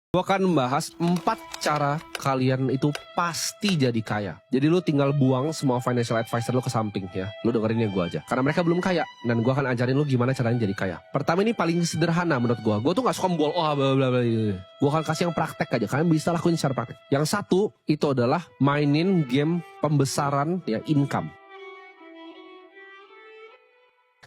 Gue akan membahas 4 cara kalian itu pasti jadi kaya. Jadi lu tinggal buang semua financial advisor lu ke samping ya. Lu dengerin yang gue aja. Karena mereka belum kaya. Dan gue akan ajarin lu gimana caranya jadi kaya. Pertama ini paling sederhana menurut gue. Gue tuh gak suka membol. Oh bla bla bla. Gue akan kasih yang praktek aja. Kalian bisa lakuin secara praktek. Yang satu itu adalah mainin game pembesaran ya income.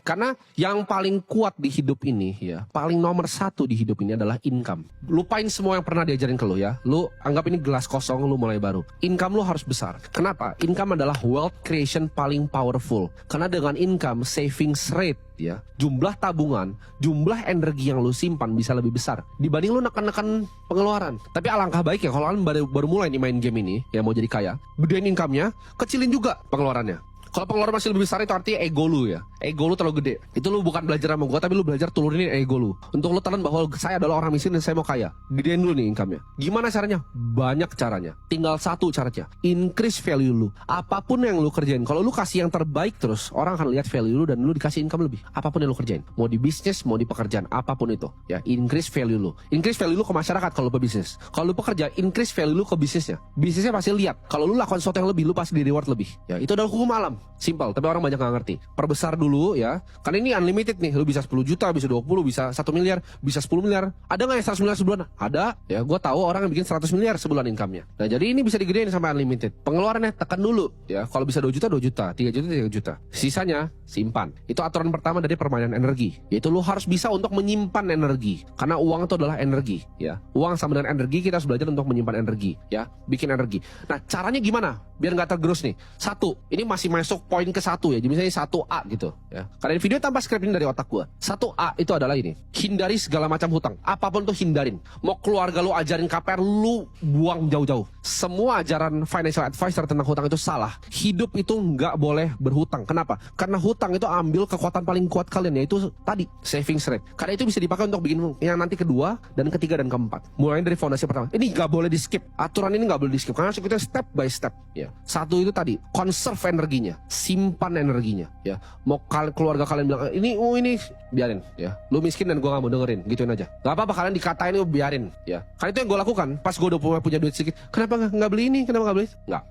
Karena yang paling kuat di hidup ini ya, paling nomor satu di hidup ini adalah income. Lupain semua yang pernah diajarin ke lu ya. Lu anggap ini gelas kosong, lu mulai baru. Income lu harus besar. Kenapa? Income adalah wealth creation paling powerful. Karena dengan income, savings rate ya, jumlah tabungan, jumlah energi yang lu simpan bisa lebih besar dibanding lu neken-neken pengeluaran. Tapi alangkah baiknya kalau kalian baru mulai nih main game ini, ya mau jadi kaya, gedein income-nya, kecilin juga pengeluarannya. Kalau pengeluaran masih lebih besar itu artinya ego lu ya. Ego lu terlalu gede. Itu lu bukan belajar sama gue, tapi lu belajar turunin ego lu. Untuk lu telan bahwa saya adalah orang miskin dan saya mau kaya. Gedein dulu nih income-nya. Gimana caranya? Banyak caranya. Tinggal satu caranya. Increase value lu. Apapun yang lu kerjain. Kalau lu kasih yang terbaik terus, orang akan lihat value lu dan lu dikasih income lebih. Apapun yang lu kerjain. Mau di bisnis, mau di pekerjaan. Apapun itu. Ya, increase value lu. Increase value lu ke masyarakat kalau lu pebisnis. Kalau lu pekerja, increase value lu ke bisnisnya. Bisnisnya pasti lihat. Kalau lu lakukan sesuatu yang lebih, lu pasti di reward lebih. Ya, itu adalah hukum alam. Simple, tapi orang banyak gak ngerti. Perbesar dulu ya. Karena ini unlimited nih. Lu bisa 10 juta, bisa 20, bisa 1 miliar, bisa 10 miliar. Ada gak yang 100 miliar sebulan? Ada. Ya, gue tahu orang yang bikin 100 miliar sebulan income-nya. Nah, jadi ini bisa digedein sampai unlimited. Pengeluarannya tekan dulu ya. Kalau bisa 2 juta, 2 juta, 3 juta, 3 juta. Sisanya simpan. Itu aturan pertama dari permainan energi. Yaitu lu harus bisa untuk menyimpan energi. Karena uang itu adalah energi ya. Uang sama dengan energi, kita harus belajar untuk menyimpan energi ya. Bikin energi. Nah, caranya gimana? Biar gak tergerus nih. Satu, ini masih masuk poin ke satu ya. Jadi misalnya 1A gitu ya. Karena ini video tanpa skrip ini dari otak gua. 1A itu adalah ini. Hindari segala macam hutang. Apapun tuh hindarin. Mau keluarga lu ajarin KPR, lu buang jauh-jauh. Semua ajaran financial advisor tentang hutang itu salah. Hidup itu nggak boleh berhutang. Kenapa? Karena hutang itu ambil kekuatan paling kuat kalian, yaitu tadi savings rate. Karena itu bisa dipakai untuk bikin yang nanti kedua dan ketiga dan keempat. Mulai dari fondasi pertama. Ini nggak boleh di skip. Aturan ini nggak boleh di skip. Karena harus ikutin step by step. Ya. Satu itu tadi, conserve energinya, simpan energinya. Ya. Mau keluarga kalian bilang ini biarin. Ya. Lu miskin dan gua nggak mau dengerin. Gituin aja. Gak apa-apa kalian dikatain, lu biarin. Ya. Karena itu yang gue lakukan. Pas gue udah punya duit sedikit. Kenapa nggak beli ini? Kenapa nggak beli? Nggak.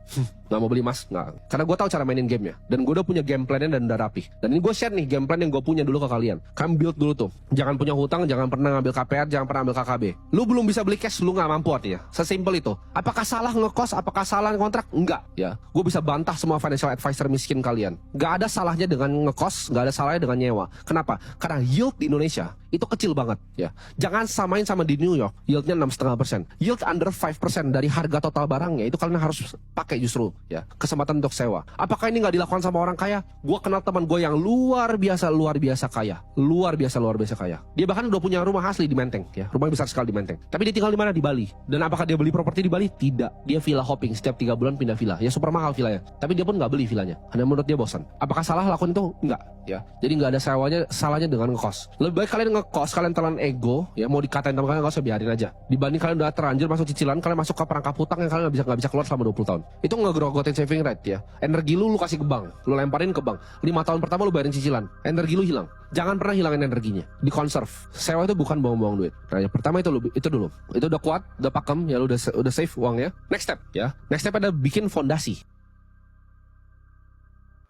Nggak mau beli emas. Nggak. Karena gue tahu cara mainin gamenya. Dan gue udah punya game plan-nya dan udah rapi. Dan ini gue share nih game plan yang gue punya dulu ke kalian. Kalian build dulu tuh. Jangan punya hutang, jangan pernah ngambil KPR, jangan pernah ambil KKB. Lu belum bisa beli cash, lu nggak mampu artinya. Sesimpel itu. Apakah salah ngekos? Apakah salah kontrak? Enggak. Ya. Gue bisa bantah semua financial advisor miskin kalian. Nggak ada salahnya dengan ngekos, nggak ada salahnya dengan nyewa. Kenapa? Karena yield di Indonesia itu kecil banget ya. Jangan samain sama di New York, yieldnya 6,5%. Yield under 5% dari harga total barangnya itu kalian harus pakai justru ya. Kesempatan untuk sewa. Apakah ini nggak dilakukan sama orang kaya? Gue kenal teman gue yang luar biasa kaya. Luar biasa kaya. Dia bahkan udah punya rumah asli di Menteng ya. Rumahnya besar sekali di Menteng. Tapi dia tinggal di mana? Di Bali. Dan apakah dia beli properti di Bali? Tidak. Dia villa hopping, setiap 3 bulan pindah villa. Ya super mahal villanya. Tapi dia pun nggak beli villanya. Karena menurut dia bosan. Apakah salah lakukan itu? Enggak ya. Jadi nggak ada salahnya dengan ngekos. Lebih baik kalian ngekos, kalian telan ego ya, mau dikatain sama kalian nggak usah, biarin aja. Dibanding kalian udah terlanjur masuk cicilan, kalian masuk ke perangkap hutang yang kalian nggak bisa keluar selama 20 tahun. Itu ngegrogotin saving rate ya. Energi lu kasih ke bank, lu lemparin ke bank. 5 tahun pertama lu bayarin cicilan, energi lu hilang. Jangan pernah hilangin energinya, di conserve. Sewa itu bukan buang-buang duit. Nah, yang pertama itu dulu. Itu udah kuat, udah pakem ya, lu udah save uangnya. Next step ya. Next step ada bikin fondasi.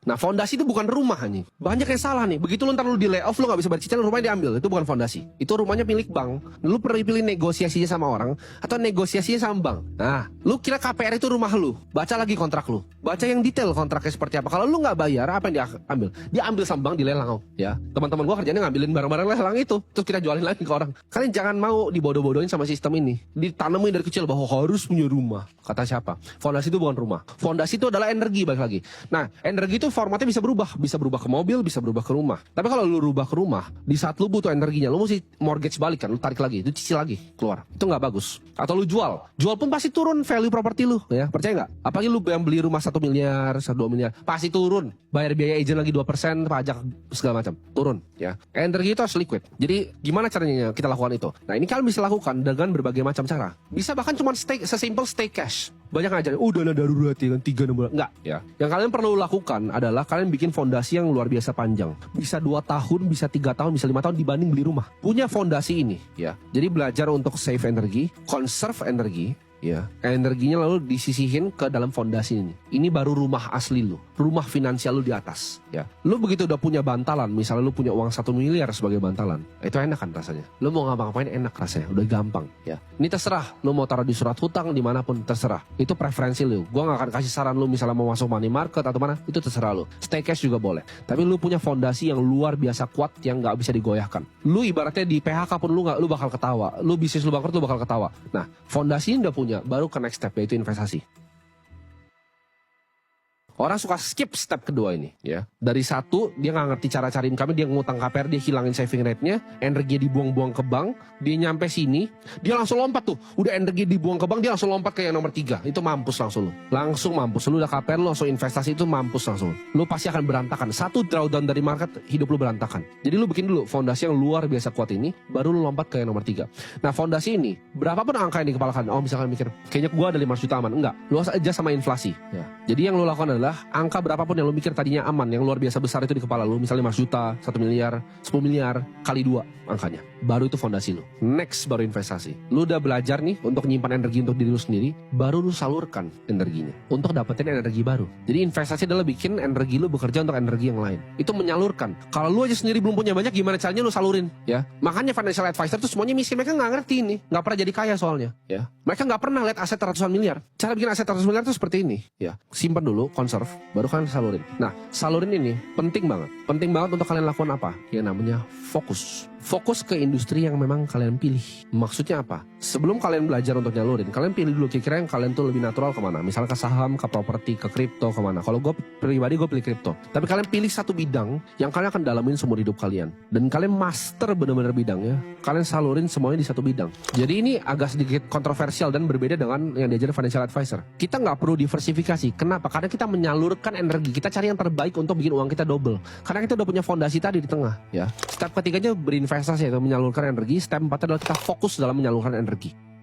Nah, fondasi itu bukan rumah nih. Banyak yang salah nih. Begitu lu ntar lu di layoff, lu gak bisa bayar cicilan, rumahnya diambil. Itu bukan fondasi. Itu rumahnya milik bank. Lu perlu pilih negosiasinya sama orang atau negosiasinya sama bank. Nah, lu kira KPR itu rumah lu. Baca lagi kontrak lu. Baca yang detail kontraknya seperti apa. Kalau lu gak bayar, apa yang dia ambil? Dia ambil sama bank, dilelang. Ya, teman-teman gua kerjanya ngambilin barang-barang lelang itu. Terus kita jualin lagi ke orang. Kalian jangan mau dibodoh-bodohin sama sistem ini. Ditanemin dari kecil bahwa harus punya rumah. Kata siapa? Fondasi itu bukan rumah. Fondasi itu adalah energi, balik lagi. Nah, energi itu formatnya bisa berubah ke mobil, bisa berubah ke rumah. Tapi kalau lu rubah ke rumah, di saat lu butuh energinya, lu mesti mortgage balik kan, lu tarik lagi, itu cicil lagi, keluar. Itu nggak bagus. Atau lu jual pun pasti turun value properti lu, ya percaya nggak? Apalagi lu yang beli rumah 1 miliar, 2 miliar, pasti turun. Bayar biaya agent lagi 2%, pajak segala macam, turun. Ya, energi itu harus liquid. Jadi gimana caranya kita lakukan itu? Nah, ini kalian bisa lakukan dengan berbagai macam cara. Bisa bahkan cuma sesimpel stay cash. banyak ngajarin, dana darurat ya kan 3 bulan. Enggak ya. Yang kalian perlu lakukan adalah kalian bikin fondasi yang luar biasa panjang. Bisa 2 tahun, bisa 3 tahun, bisa 5 tahun dibanding beli rumah. Punya fondasi ini ya. Jadi belajar untuk save energi, conserve energi. Ya, energinya lalu disisihin ke dalam fondasi ini. Ini baru rumah asli lu, rumah finansial lu di atas. Ya, lu begitu udah punya bantalan, misalnya lu punya uang 1 miliar sebagai bantalan, itu enak kan rasanya. Lu mau ngapa-ngapain enak rasanya, udah gampang. Ya, ini terserah. Lu mau taruh di surat hutang dimanapun terserah. Itu preferensi lu. Gua nggak akan kasih saran lu misalnya mau masuk money market atau mana, itu terserah lu. Stay cash juga boleh. Tapi lu punya fondasi yang luar biasa kuat yang nggak bisa digoyahkan. Lu ibaratnya di PHK pun lu bakal ketawa. Lu bisnis lu bangkrut lu bakal ketawa. Nah, fondasi ini udah punya. Baru ke next step yaitu investasi. Orang suka skip step kedua ini ya. Dari 1 dia nggak ngerti cara cari income, dia ngutang KPR, dia hilangin saving rate-nya, energi dibuang-buang ke bank, dia nyampe sini, dia langsung lompat tuh. Udah energi dibuang ke bank, dia langsung lompat ke yang nomor 3. Itu mampus langsung lu. Langsung mampus. Lu udah KPR, lu langsung investasi, itu mampus langsung. Lu pasti akan berantakan. 1 drawdown dari market, hidup lu berantakan. Jadi lu bikin dulu fondasi yang luar biasa kuat ini, baru lu lompat ke yang nomor 3. Nah, fondasi ini, berapapun angka yang di kepala kalian, misalkan mikir, kayaknya gua ada 5 juta aman. Enggak, lu aja sama inflasi ya. Jadi yang lu lakukan adalah angka berapapun yang lu mikir tadinya aman, yang luar biasa besar itu di kepala lu, misalnya 5 juta, 1 miliar, 10 miliar, kali 2 angkanya. Baru itu fondasi lu. Next baru investasi. Lu udah belajar nih untuk nyimpan energi untuk diri lu sendiri, baru lu salurkan energinya untuk dapetin energi baru. Jadi investasi adalah bikin energi lu bekerja untuk energi yang lain. Itu menyalurkan. Kalau lu aja sendiri belum punya banyak, gimana caranya lu salurin ya? Makanya financial advisor tuh semuanya miskin, mereka nggak ngerti ini, nggak pernah jadi kaya soalnya ya. Mereka nggak pernah lihat aset ratusan miliar. Cara bikin aset ratusan miliar tuh seperti ini ya. Simpan dulu, conserve, baru kalian salurin. Nah, salurin ini penting banget. Penting banget untuk kalian lakukan apa? Yang namanya fokus. Fokus ke industri yang memang kalian pilih. Maksudnya apa? Sebelum kalian belajar untuk nyalurin, kalian pilih dulu kira-kira yang kalian tuh lebih natural kemana. Misalnya ke saham, ke properti, ke kripto, kemana. Kalau gue pribadi gue pilih kripto. Tapi kalian pilih satu bidang yang kalian akan dalamin seumur hidup kalian. Dan kalian master benar-benar bidangnya. Kalian salurin semuanya di satu bidang. Jadi ini agak sedikit kontroversial dan berbeda dengan yang diajarin financial advisor. Kita nggak perlu diversifikasi. Kenapa? Karena kita menyalurkan energi. Kita cari yang terbaik untuk bikin uang kita double. Karena kita udah punya fondasi tadi di tengah. Ya. Step ketiganya berinvestasi atau menyalurkan energi. Step 4 adalah kita fokus dalam menyalurkan energi.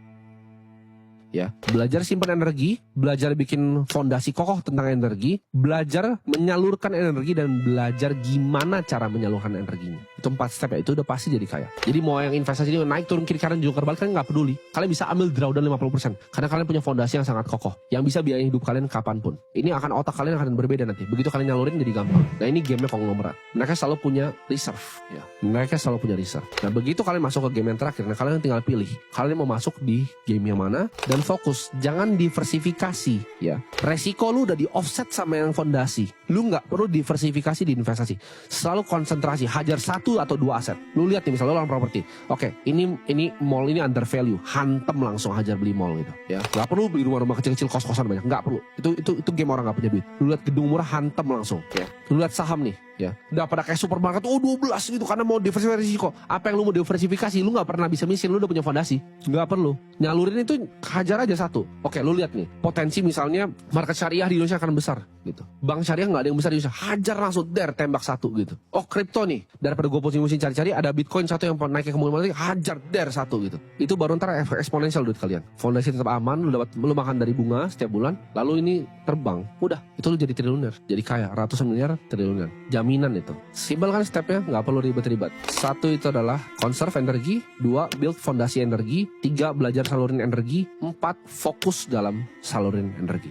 Ya, belajar simpan energi, belajar bikin fondasi kokoh tentang energi, belajar menyalurkan energi, dan belajar gimana cara menyalurkan energinya. Itu 4 step ya, itu udah pasti jadi kaya. Jadi mau yang investasi ini naik turun kiri kanan juga terbalik, kalian nggak peduli. Kalian bisa ambil drawdown 50% karena kalian punya fondasi yang sangat kokoh, yang bisa biayain hidup kalian kapanpun. Ini akan otak kalian akan berbeda nanti. Begitu kalian nyalurin jadi gampang. Nah ini gamenya konglomerat. Mereka selalu punya reserve. Ya, mereka selalu punya reserve. Nah begitu kalian masuk ke game yang terakhir, nah kalian tinggal pilih. Kalian mau masuk di game yang mana dan fokus, jangan diversifikasi ya. Resiko lu udah di offset sama yang fondasi. Lu nggak perlu diversifikasi di investasi. Selalu konsentrasi, hajar 1 atau 2 aset. Lu lihat nih misalnya lu orang properti. Oke, ini mall ini under value, hantem langsung hajar beli mall gitu ya. Nggak perlu beli rumah-rumah kecil-kecil, kos-kosan banyak, nggak perlu. Itu game orang nggak punya duit. Lu lihat gedung murah hantem langsung ya. Lu lihat saham nih ya, udah pada kayak supermarket 12 gitu karena mau diversifikasi risiko. Apa yang lu mau diversifikasi, lu nggak pernah bisa miskin, lu udah punya fondasi, nggak perlu nyalurin itu, hajar aja 1. Oke, lu lihat nih potensi misalnya market syariah di Indonesia akan besar gitu, bank syariah nggak ada yang besar di Indonesia, hajar langsung tembak 1 gitu. Oh kripto nih, daripada gue pusing-pusing cari-cari, ada bitcoin 1 yang naiknya ke mulai hajar 1 gitu. Itu baru ntar eksponensial duit kalian. Fondasi tetap aman, lu makan dari bunga setiap bulan, lalu ini terbang, udah itu lu jadi triliuner, jadi kaya ratusan miliar, triliuner, jaminan itu. Simpel kan stepnya, nggak perlu ribet-ribet. 1 itu adalah conserve energi, 2 build fondasi energi, 3 belajar salurin energi, 4 fokus dalam salurin energi.